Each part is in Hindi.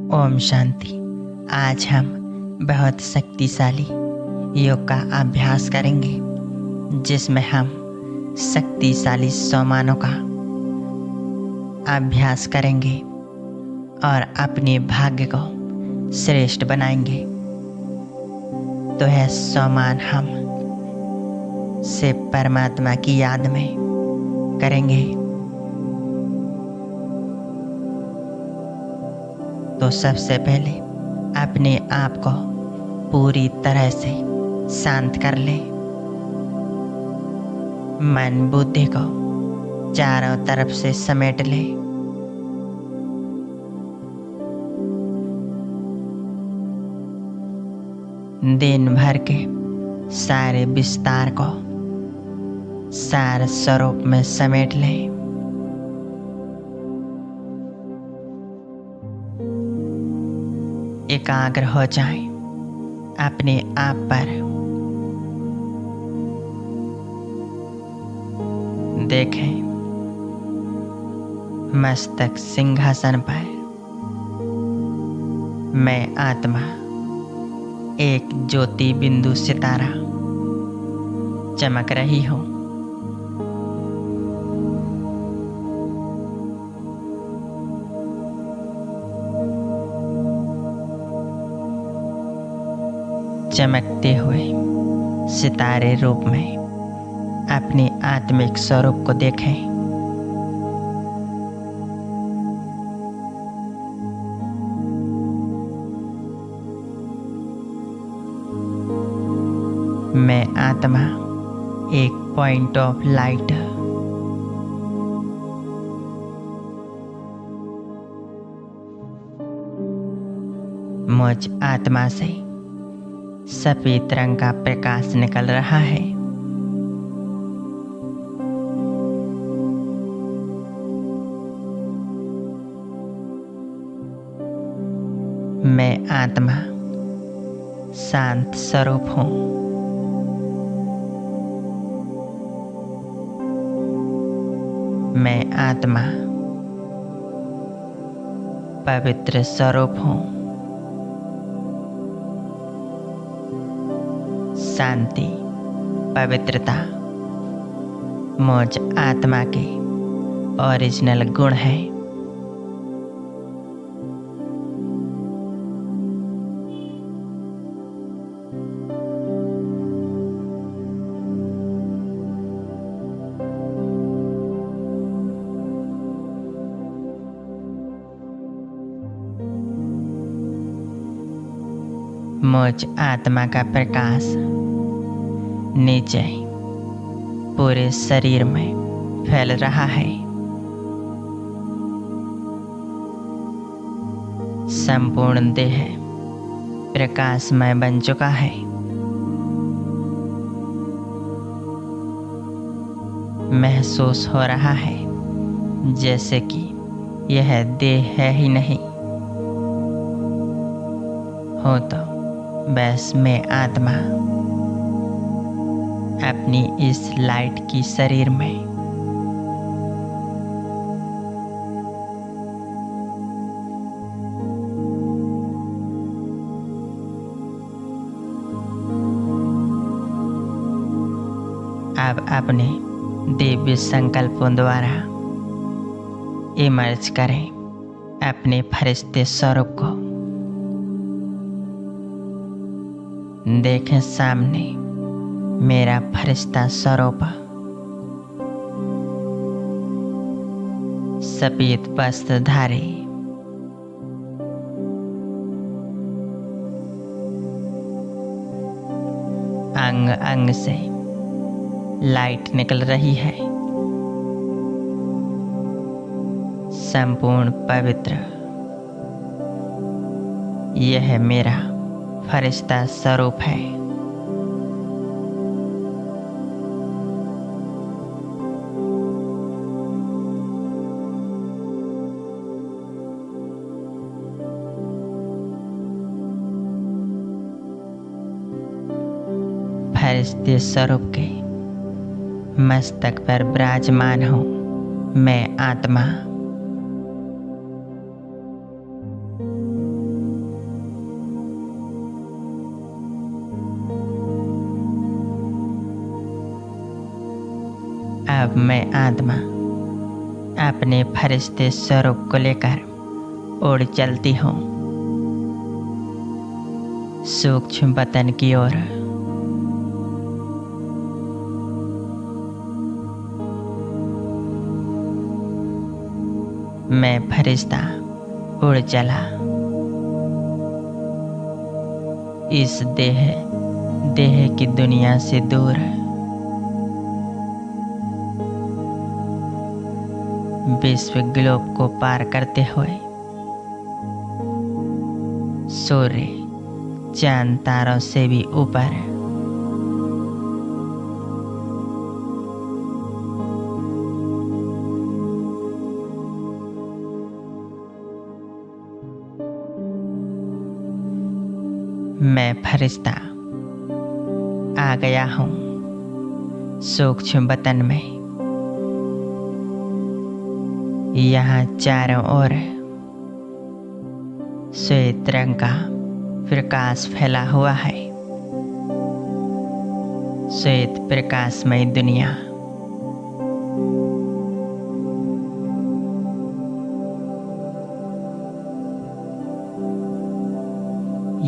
ओम शांति। आज हम बहुत शक्तिशाली योग का अभ्यास करेंगे, जिसमें हम शक्तिशाली सोमानों का अभ्यास करेंगे और अपने भाग्य को श्रेष्ठ बनाएंगे। तो यह सोमान हम शिव परमात्मा की याद में करेंगे। तो सबसे पहले अपने आप को पूरी तरह से शांत कर ले। मन बुद्धि को चारों तरफ से समेट ले। दिन भर के सारे विस्तार को सार स्वरूप में समेट ले। एकाग्र हो जाएं अपने आप पर। देखें मस्तक सिंहासन पर। मैं आत्मा एक ज्योति बिंदु सितारा चमक रही हूँ। चमकते हुए सितारे रूप में अपने आत्मिक स्वरूप को देखें। मैं आत्मा एक पॉइंट ऑफ लाइट मुझ आत्मा से सफेद रंग का प्रकाश निकल रहा है। मैं आत्मा शांत स्वरूप हूँ। मैं आत्मा पवित्र स्वरूप हूँ। शांति, पवित्रता मुझ आत्मा के ओरिजिनल गुण है। मुझ आत्मा का प्रकाश नीचे पूरे शरीर में फैल रहा है। संपूर्ण देह प्रकाशमय बन चुका है। महसूस हो रहा है जैसे कि यह देह है ही नहीं। हो तो बस मैं आत्मा अपनी इस लाइट की शरीर में अब अपने दिव्य संकल्पों द्वारा इमर्ज करें अपने फरिश्ते स्वरूप को। देखें सामने मेरा फरिश्ता स्वरूप सफेद वस्त्रधारी अंग अंग से लाइट निकल रही है। संपूर्ण पवित्र यह मेरा फरिश्ता स्वरूप है। फरिश्ते स्वरूप के मस्तक पर विराजमान हूँ मैं आत्मा। अब मैं आत्मा अपने फरिश्ते स्वरूप को लेकर उड़ चलती हूँ सूक्ष्म वतन की ओर। मैं फरिश्ता उड़ चला इस देह की दुनिया से दूर। विश्व ग्लोब को पार करते हुए सूर्य चांद तारों से भी ऊपर। मैं फरिश्ता आ गया हूँ सूक्ष्म वतन में। यहाँ चारों ओर श्वेत रंग का प्रकाश फैला हुआ है। श्वेत प्रकाशमय दुनिया।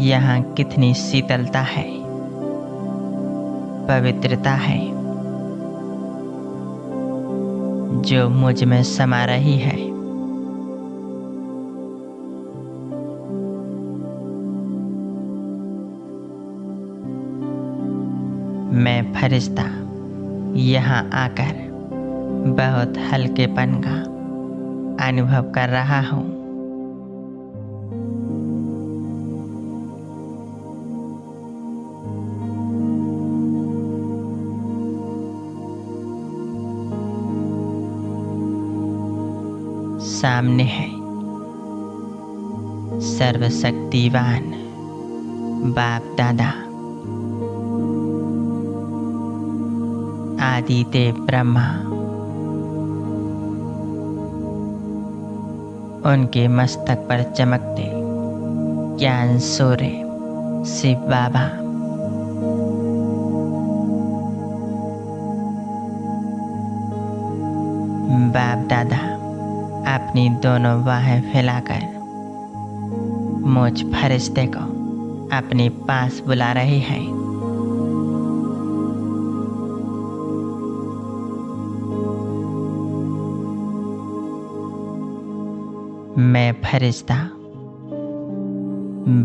यहाँ कितनी शीतलता है, पवित्रता है जो मुझ में समा रही है। मैं फरिश्ता यहाँ आकर बहुत हल्केपन का अनुभव कर रहा हूँ। सामने है सर्वशक्तिवान बाप दादा आदिदेव ब्रह्मा। उनके मस्तक पर चमकते ज्ञान सूर्य शिव बाबा। बाप दादा अपनी दोनों बाहें फैलाकर मुझ फरिश्ते को अपने पास बुला रही है। मैं फरिश्ता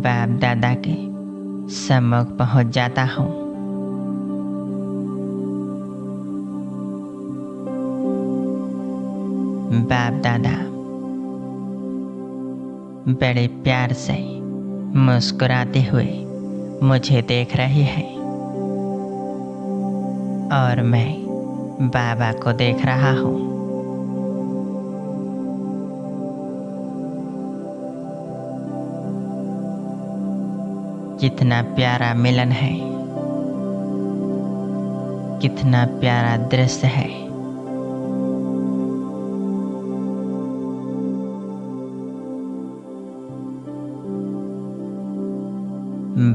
बाप दादा के सम्मुख पहुंच जाता हूँ। बाप दादा बड़े प्यार से मुस्कुराते हुए मुझे देख रही है और मैं बाबा को देख रहा हूँ। कितना प्यारा मिलन है, कितना प्यारा दृश्य है।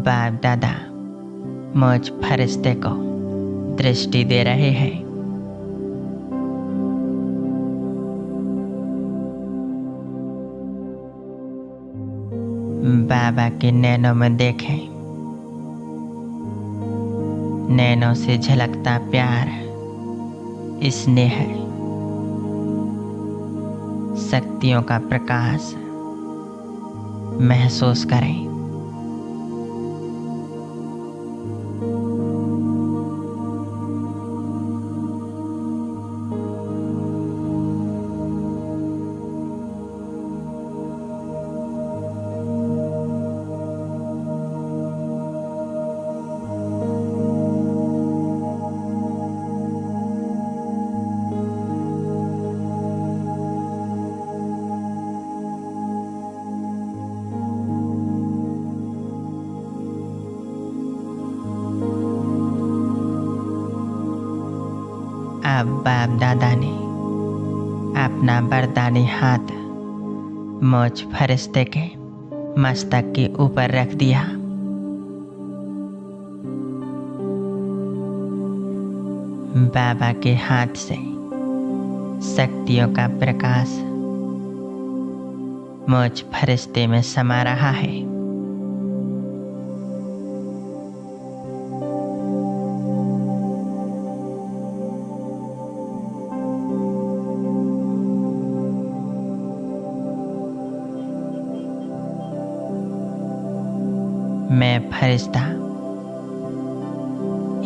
बाप दादा मुझ फरिश्ते को दृष्टि दे रहे हैं। बाबा के नैनों में देखें, नैनों से झलकता प्यार, स्नेह, शक्तियों का प्रकाश महसूस करें। अब बाप दादा ने अपना वरदानी हाथ मुझ फरिश्ते के मस्तक के ऊपर रख दिया। बाबा के हाथ से शक्तियों का प्रकाश मुझ फरिश्ते में समा रहा है। मैं फरिश्ता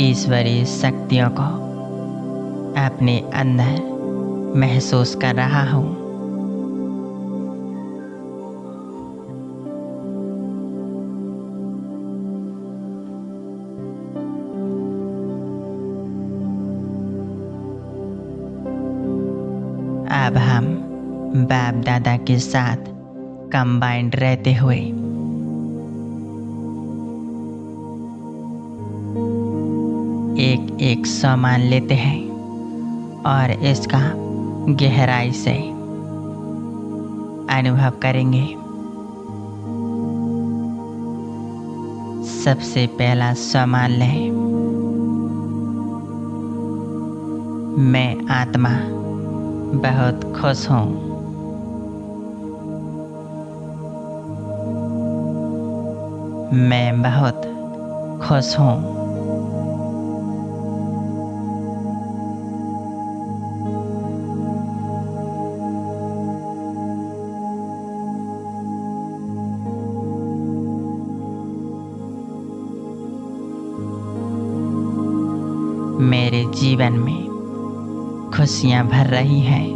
ईश्वरीय शक्तियों को अपने अंदर महसूस कर रहा हूँ। अब हम बाप दादा के साथ कंबाइंड रहते हुए एक एक सामान लेते हैं और इसका गहराई से अनुभव करेंगे। सबसे पहला सामान लें। मैं आत्मा बहुत खुश हूँ। मैं बहुत खुश हूँ। मेरे जीवन में खुशियां भर रही हैं।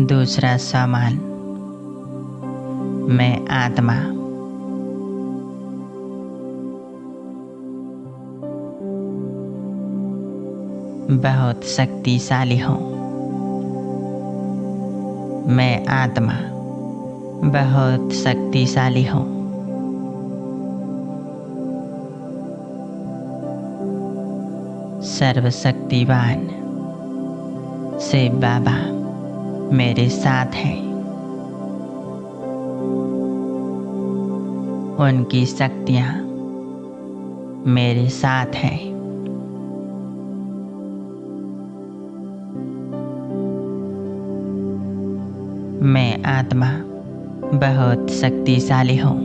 दूसरा सामान। मैं आत्मा बहुत शक्तिशाली हूँ। मैं आत्मा बहुत शक्तिशाली हूँ। सर्वशक्तिवान शिव बाबा मेरे साथ हैं। उनकी शक्तियाँ मेरे साथ हैं। मैं आत्मा बहुत शक्तिशाली हूँ।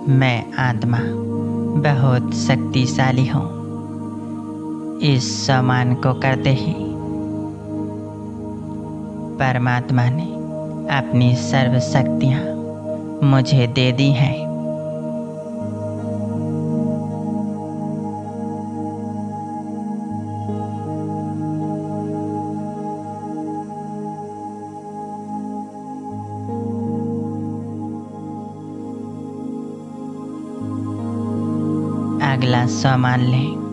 मैं आत्मा बहुत शक्तिशाली हूँ। इस सम्मान को करते ही परमात्मा ने अपनी सर्व शक्तियाँ मुझे दे दी हैं। अगला सम्मान लें।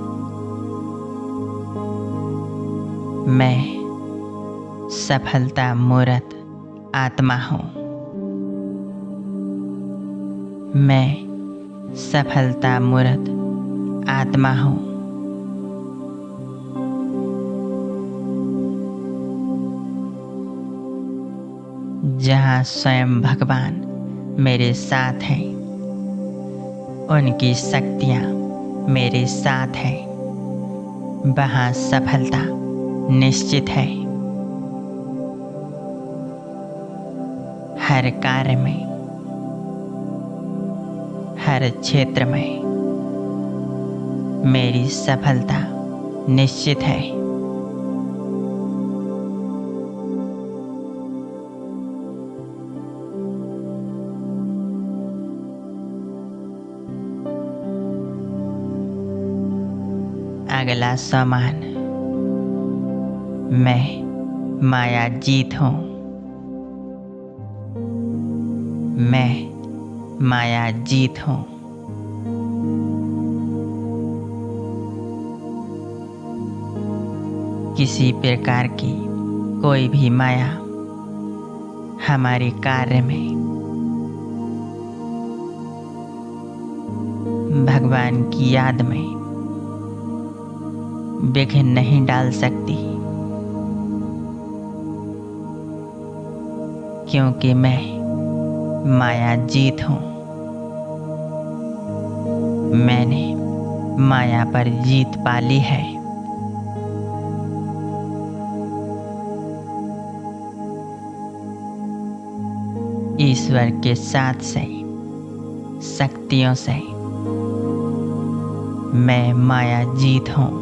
मैं सफलता मूर्त आत्मा हूँ। मैं सफलता मूर्त आत्मा हूँ। जहाँ स्वयं भगवान मेरे साथ हैं, उनकी शक्तियाँ मेरे साथ हैं, वहाँ सफलता निश्चित है। हर कार्य में, हर क्षेत्र में मेरी सफलता निश्चित है। अगला सम्मान। मैं माया जीत हूँ। मैं माया जीत हूँ। किसी प्रकार की कोई भी माया हमारे कार्य में भगवान की याद में विघ्न नहीं डाल सकती, क्योंकि मैं माया जीत हूँ। मैंने माया पर जीत पाली है। ईश्वर के साथ से शक्तियों से मैं माया जीत हूँ।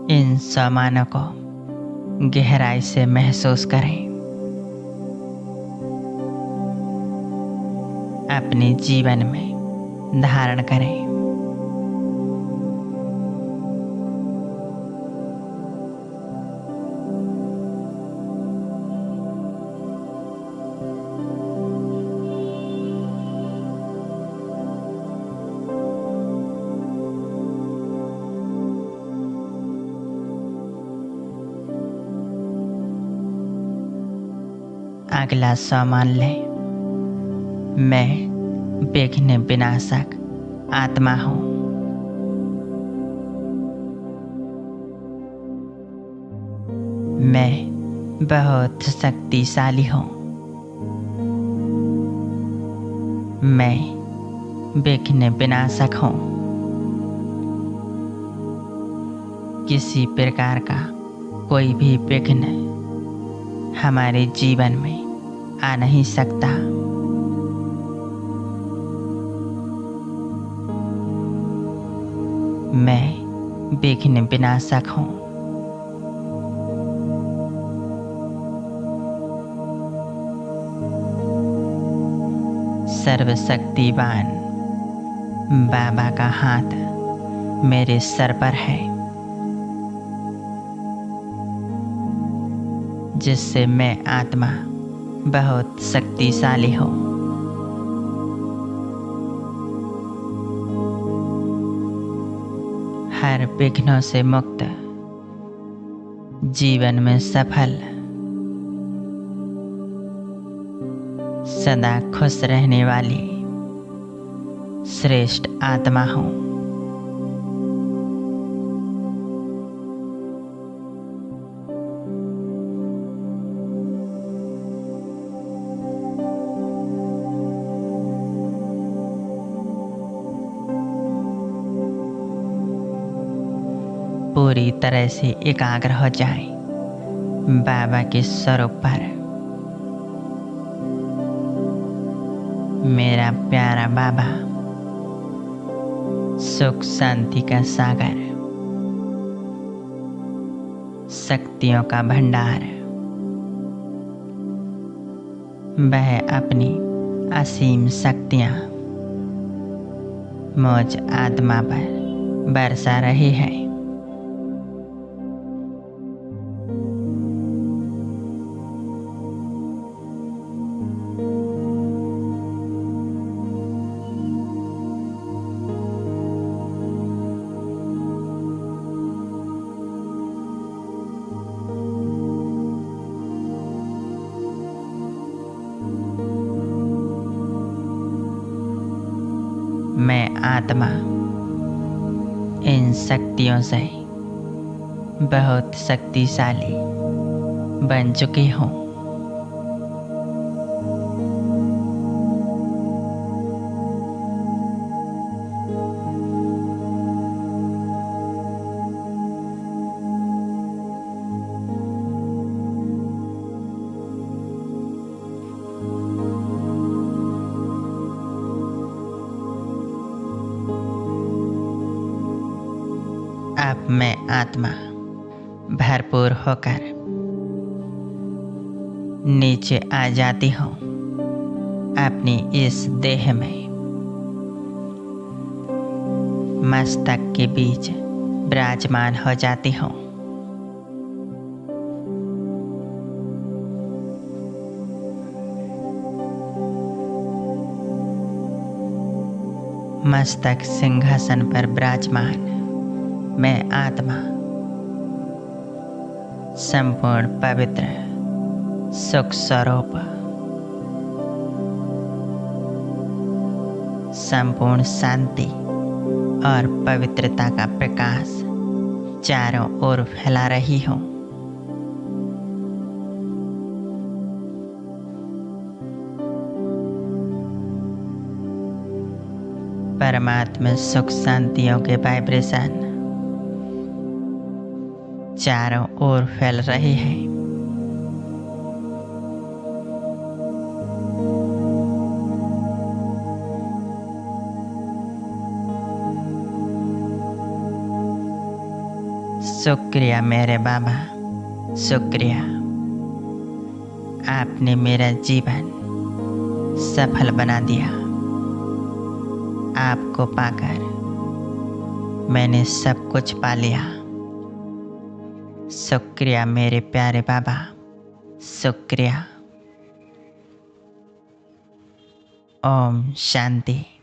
इन सामानों को गहराई से महसूस करें। अपने जीवन में धारण करें। अगला सामान लें। मैं विघ्न विनाशक आत्मा हूँ। मैं बहुत शक्तिशाली हूँ। मैं विघ्न विनाशक हूँ। किसी प्रकार का कोई भी विघ्न हमारे जीवन में आ नहीं सकता। मैं विघ्न विनाशक हूँ। सर्वशक्तिवान बाबा का हाथ मेरे सर पर है, जिससे मैं आत्मा बहुत शक्तिशाली हूँ। हर विघ्नों से मुक्त, जीवन में सफल, सदा खुश रहने वाली श्रेष्ठ आत्मा हूँ। पूरी तरह से एकाग्र हो जाएं बाबा के स्वरूप पर। मेरा प्यारा बाबा सुख शांति का सागर, शक्तियों का भंडार, वह अपनी असीम शक्तियाँ मुझ आत्मा पर बरसा रही है। मैं आत्मा इन शक्तियों से बहुत शक्तिशाली बन चुकी हूँ। अब मैं आत्मा भरपूर होकर नीचे आ जाती हूँ अपनी इस देह में। मस्तक के बीच विराजमान हो जाती हूँ। मस्तक सिंहासन पर विराजमान मैं आत्मा संपूर्ण पवित्र सुख स्वरूप, संपूर्ण शांति और पवित्रता का प्रकाश चारों ओर फैला रही हूँ। परमात्मा सुख शांतियों के वाइब्रेशन चारों ओर फैल रही है। शुक्रिया मेरे बाबा, शुक्रिया। आपने मेरा जीवन सफल बना दिया। आपको पाकर मैंने सब कुछ पा लिया। शुक्रिया मेरे प्यारे बाबा, शुक्रिया। ओम शांति।